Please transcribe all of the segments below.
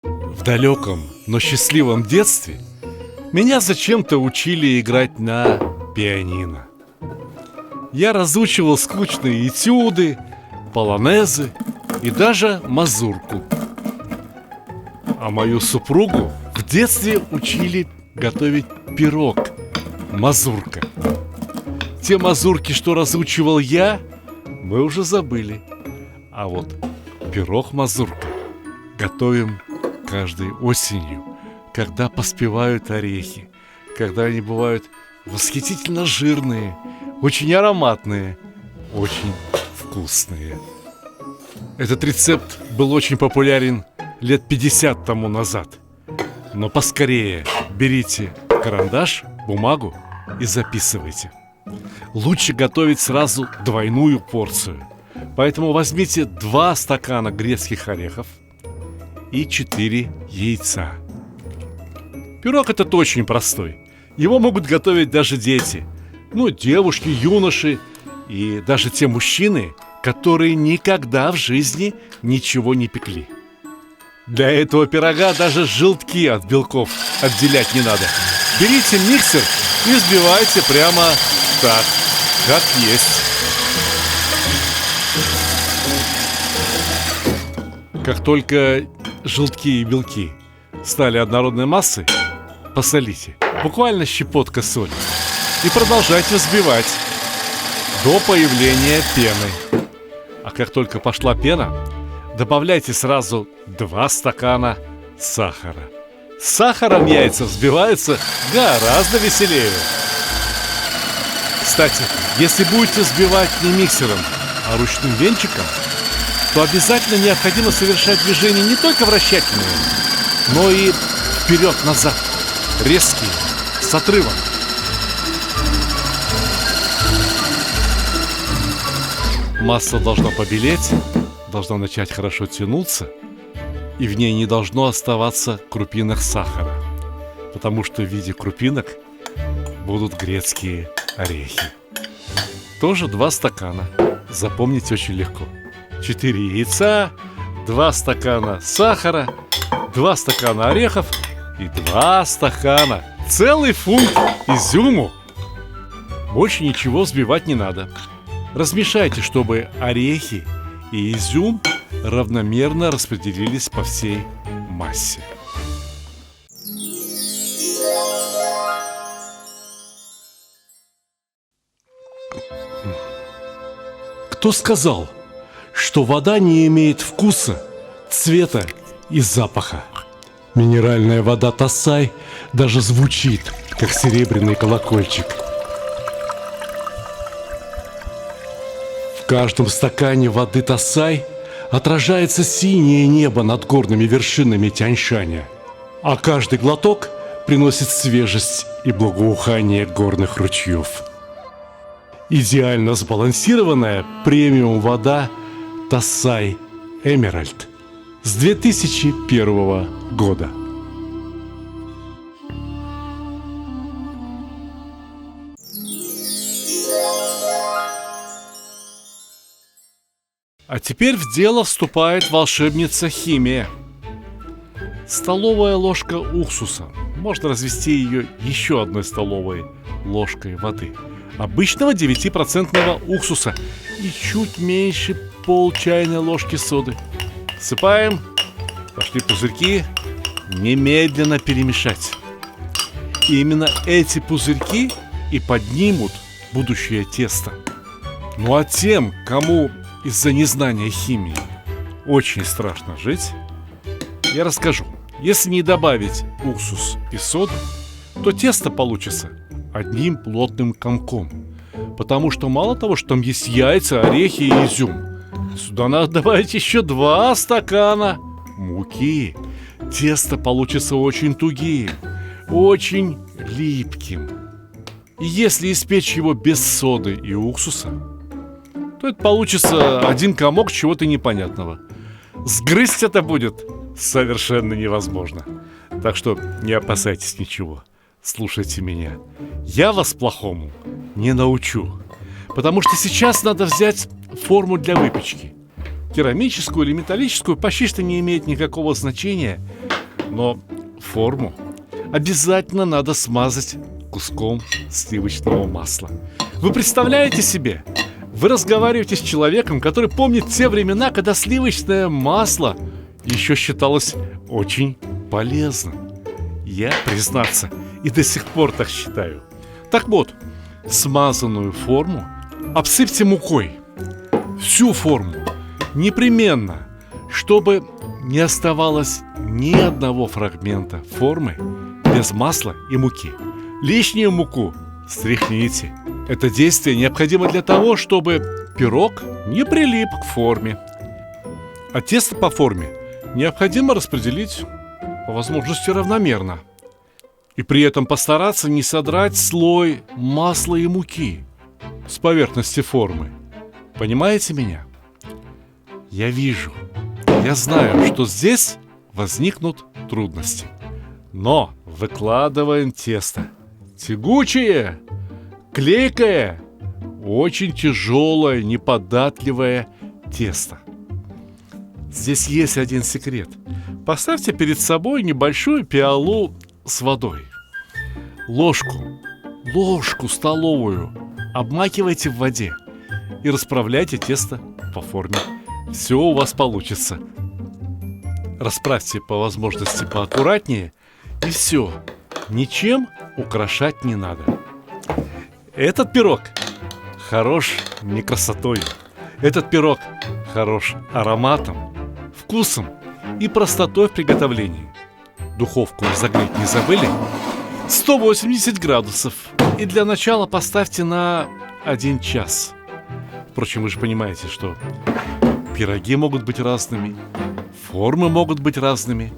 В далеком, но счастливом детстве меня зачем-то учили играть на пианино. Я разучивал скучные этюды, полонезы и даже мазурку. А мою супругу в детстве учили готовить пирог мазурка. Те мазурки, что разучивал я, мы уже забыли. А вот пирог мазурка готовим каждой осенью, когда поспевают орехи, когда они бывают восхитительно жирные, очень ароматные, очень вкусные. Этот рецепт был очень популярен лет 50 тому назад. Но поскорее берите карандаш, бумагу и записывайте. Лучше готовить сразу двойную порцию. Поэтому возьмите 2 стакана грецких орехов и 4 яйца. Пирог этот очень простой. Его могут готовить даже дети. Девушки, юноши и даже те мужчины, которые никогда в жизни ничего не пекли. Для этого пирога даже желтки от белков отделять не надо. Берите миксер и взбивайте прямо так, как есть. Как только желтки и белки стали однородной массой, посолите, буквально щепотка соли, и продолжайте взбивать до появления пены. А как только пошла пена, добавляйте сразу 2 стакана сахара. С сахаром яйца взбиваются гораздо веселее. Кстати, если будете взбивать не миксером, а ручным венчиком, то обязательно необходимо совершать движения не только вращательные, но и вперед-назад, резкие, с отрывом. Масса должна побелеть, должна начать хорошо тянуться, и в ней не должно оставаться крупинок сахара, потому что в виде крупинок будут грецкие орехи. Тоже 2 стакана. Запомнить очень легко. 4 яйца, 2 стакана сахара, 2 стакана орехов и 2 стакана, целый фунт изюму. Больше ничего взбивать не надо. Размешайте, чтобы орехи и изюм равномерно распределились по всей массе. Кто сказал, что вода не имеет вкуса, цвета и запаха? Минеральная вода Тассай даже звучит, как серебряный колокольчик. В каждом стакане воды Тассай отражается синее небо над горными вершинами Тяньшаня, а каждый глоток приносит свежесть и благоухание горных ручьев. Идеально сбалансированная премиум вода Тассай Эмеральд с 2001 года. А теперь в дело вступает волшебница химия. Столовая ложка уксуса. Можно развести ее еще 1 столовой ложкой воды. Обычного 9% уксуса и чуть меньше пол чайной ложки соды. Всыпаем. Пошли пузырьки. Немедленно перемешать. И именно эти пузырьки и поднимут будущее тесто. Ну а тем, кому из-за незнания химии очень страшно жить, я расскажу. Если не добавить уксус и соду, то тесто получится одним плотным комком. Потому что мало того, что там есть яйца, орехи и изюм, сюда надо добавить еще 2 стакана муки. Тесто получится очень тугим, очень липким. И если испечь его без соды и уксуса, то это получится один комок чего-то непонятного. Сгрызть это будет совершенно невозможно. Так что не опасайтесь ничего. Слушайте меня. Я вас плохому не научу. Потому что сейчас надо взять форму для выпечки. Керамическую или металлическую почти что не имеет никакого значения, но форму обязательно надо смазать куском сливочного масла. Вы представляете себе? Вы разговариваете с человеком, который помнит те времена, когда сливочное масло еще считалось очень полезным. Я, признаться, и до сих пор так считаю. Так вот, смазанную форму обсыпьте мукой. Всю форму. Непременно, чтобы не оставалось ни одного фрагмента формы без масла и муки. Лишнюю муку стряхните. Это действие необходимо для того, чтобы пирог не прилип к форме. А тесто по форме необходимо распределить по возможности равномерно. И при этом постараться не содрать слой масла и муки с поверхности формы. Понимаете меня? Я вижу, я знаю, что здесь возникнут трудности. Но выкладываем тесто. Тягучее, клейкое, очень тяжелое, неподатливое тесто. Здесь есть один секрет. Поставьте перед собой небольшую пиалу с водой. Ложку столовую обмакивайте в воде и расправляйте тесто по форме. Все у вас получится. Расправьте по возможности поаккуратнее, и все. Ничем украшать не надо. Этот пирог хорош не красотой. Этот пирог хорош ароматом, вкусом и простотой в приготовлении. Духовку разогреть не забыли? 180 градусов. И для начала поставьте на 1 час. Впрочем, вы же понимаете, что пироги могут быть разными, формы могут быть разными,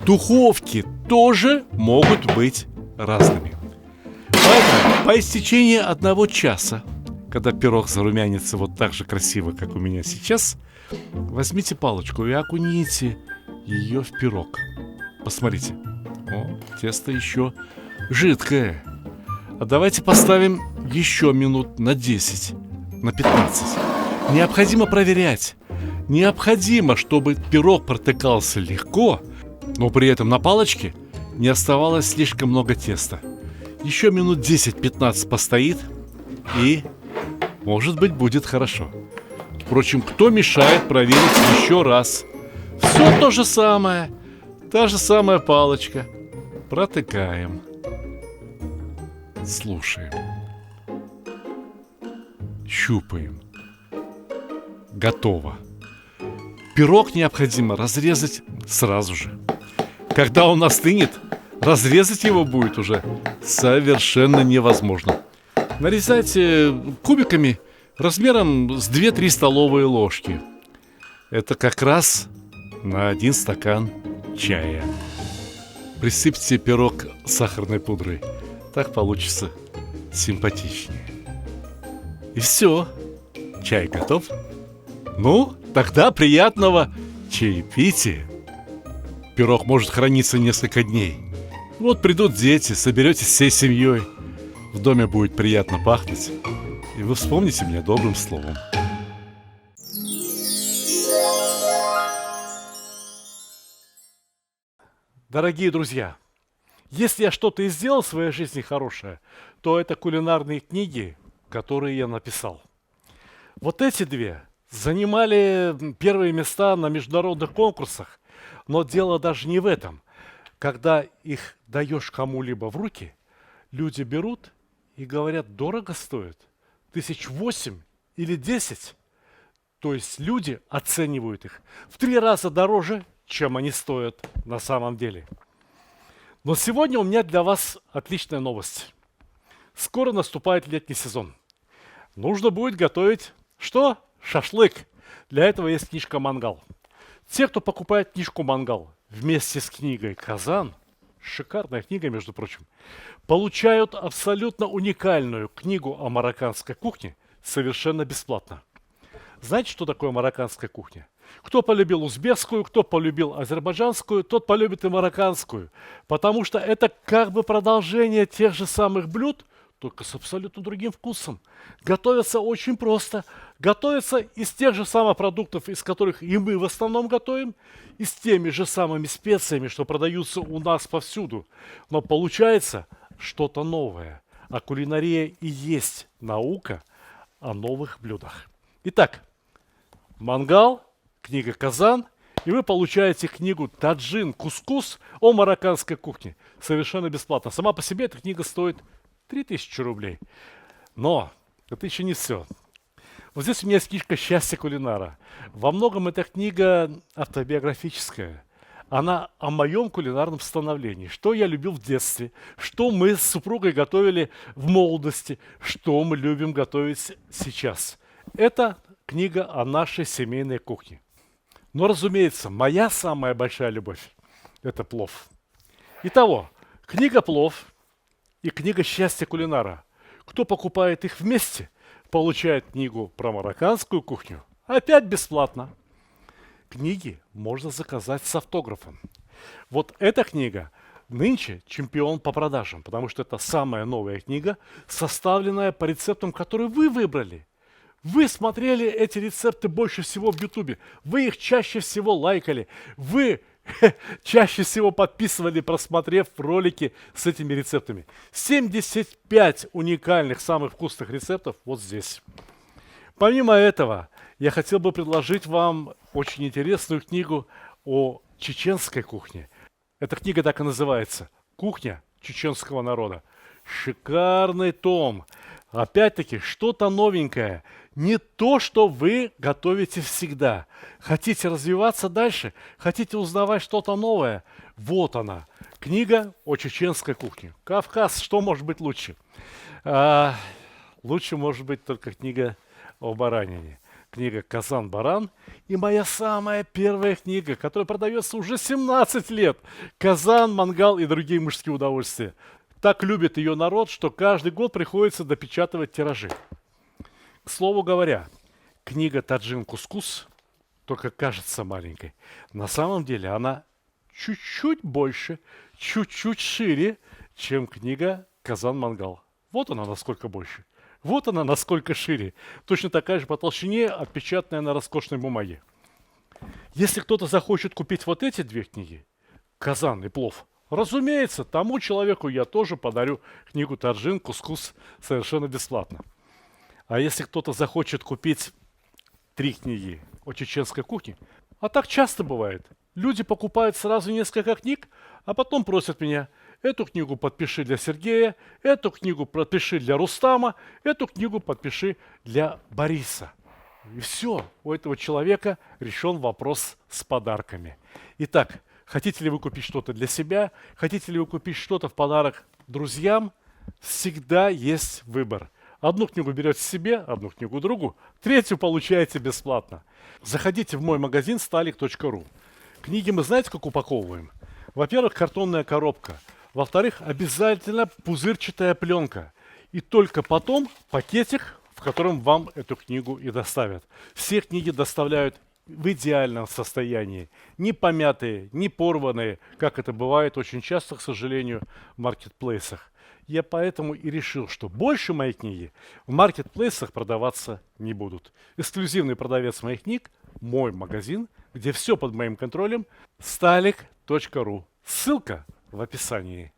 духовки тоже могут быть разными. Поэтому по истечении 1 часа, когда пирог зарумянится вот так же красиво, как у меня сейчас, возьмите палочку и окуните ее в пирог. Посмотрите, тесто еще жидкое. А давайте поставим еще минут на 10, на 15. Необходимо проверять. Необходимо, чтобы пирог протыкался легко, но при этом на палочке не оставалось слишком много теста. Еще минут 10-15 постоит, и, может быть, будет хорошо. Впрочем, кто мешает проверить еще раз? Все то же самое. Та же самая палочка. Протыкаем. Слушаем. Щупаем. Готово. Пирог необходимо разрезать сразу же. Когда он остынет, разрезать его будет уже совершенно невозможно. Нарезайте кубиками размером с 2-3 столовые ложки. Это как раз на 1 стакан чая. Присыпьте пирог сахарной пудрой. Так получится симпатичнее. И все. Чай готов. Ну, тогда приятного чаепития. Пирог может храниться несколько дней. Вот придут дети, соберетесь всей семьей. В доме будет приятно пахнуть. И вы вспомните меня добрым словом. Дорогие друзья, если я что-то и сделал в своей жизни хорошее, то это кулинарные книги, которые я написал. Вот эти 2 занимали первые места на международных конкурсах, но дело даже не в этом. Когда их даешь кому-либо в руки, люди берут и говорят, дорого стоит, 8 000 или 10. То есть люди оценивают их в 3 раза дороже, чем они стоят на самом деле. Но сегодня у меня для вас отличная новость. Скоро наступает летний сезон. Нужно будет готовить что? Шашлык. Для этого есть книжка «Мангал». Те, кто покупает книжку «Мангал» вместе с книгой «Казан», шикарная книга, между прочим, получают абсолютно уникальную книгу о марокканской кухне совершенно бесплатно. Знаете, что такое марокканская кухня? Кто полюбил узбекскую, кто полюбил азербайджанскую, тот полюбит и марокканскую. Потому что это как бы продолжение тех же самых блюд, только с абсолютно другим вкусом. Готовится очень просто. Готовится из тех же самых продуктов, из которых и мы в основном готовим, и с теми же самыми специями, что продаются у нас повсюду. Но получается что-то новое. А кулинария и есть наука о новых блюдах. Итак, мангал, книга «Казан», и вы получаете книгу «Таджин Кускус» о марокканской кухне. Совершенно бесплатно. Сама по себе эта книга стоит 3000 рублей. Но это еще не все. Вот здесь у меня есть книжка «Счастье кулинара». Во многом эта книга автобиографическая. Она о моем кулинарном становлении. Что я любил в детстве, что мы с супругой готовили в молодости, что мы любим готовить сейчас. Это книга о нашей семейной кухне. Но, разумеется, моя самая большая любовь – это плов. Итого, книга «Плов» и книга «Счастье кулинара». Кто покупает их вместе, получает книгу про марокканскую кухню опять бесплатно. Книги можно заказать с автографом. Вот эта книга нынче чемпион по продажам, потому что это самая новая книга, составленная по рецептам, которые вы выбрали. Вы смотрели эти рецепты больше всего в Ютубе, вы их чаще всего лайкали, вы чаще всего подписывали, просмотрев ролики с этими рецептами. 75 уникальных, самых вкусных рецептов вот здесь. Помимо этого, я хотел бы предложить вам очень интересную книгу о чеченской кухне. Эта книга так и называется «Кухня чеченского народа». Шикарный том. Опять-таки, что-то новенькое. Не то, что вы готовите всегда. Хотите развиваться дальше? Хотите узнавать что-то новое? Вот она. Книга о чеченской кухне. Кавказ, что может быть лучше? Лучше может быть только книга о баранине. Книга «Казан-баран» и моя самая первая книга, которая продается уже 17 лет. «Казан, мангал и другие мужские удовольствия». Так любит ее народ, что каждый год приходится допечатывать тиражи. К слову говоря, книга «Таджин Кускус» только кажется маленькой. На самом деле она чуть-чуть больше, чуть-чуть шире, чем книга «Казан-мангал». Вот она насколько больше. Вот она насколько шире. Точно такая же по толщине, отпечатанная на роскошной бумаге. Если кто-то захочет купить вот эти две книги, «Казан» и «Плов», разумеется, тому человеку я тоже подарю книгу «Таджин Кускус» совершенно бесплатно. А если кто-то захочет купить 3 книги о чеченской кухне, а так часто бывает, люди покупают сразу несколько книг, а потом просят меня: эту книгу подпиши для Сергея, эту книгу подпиши для Рустама, эту книгу подпиши для Бориса. И все, у этого человека решен вопрос с подарками. Итак, хотите ли вы купить что-то для себя, хотите ли вы купить что-то в подарок друзьям, всегда есть выбор. Одну книгу берете себе, одну книгу другу, третью получаете бесплатно. Заходите в мой магазин stalik.ru. Книги мы знаете, как упаковываем? Во-первых, картонная коробка. Во-вторых, обязательно пузырчатая пленка. И только потом пакетик, в котором вам эту книгу и доставят. Все книги доставляют в идеальном состоянии. Не помятые, не порванные, как это бывает очень часто, к сожалению, в маркетплейсах. Я поэтому и решил, что больше мои книги в маркетплейсах продаваться не будут. Эксклюзивный продавец моих книг – мой магазин, где все под моим контролем – stalik.ru. Ссылка в описании.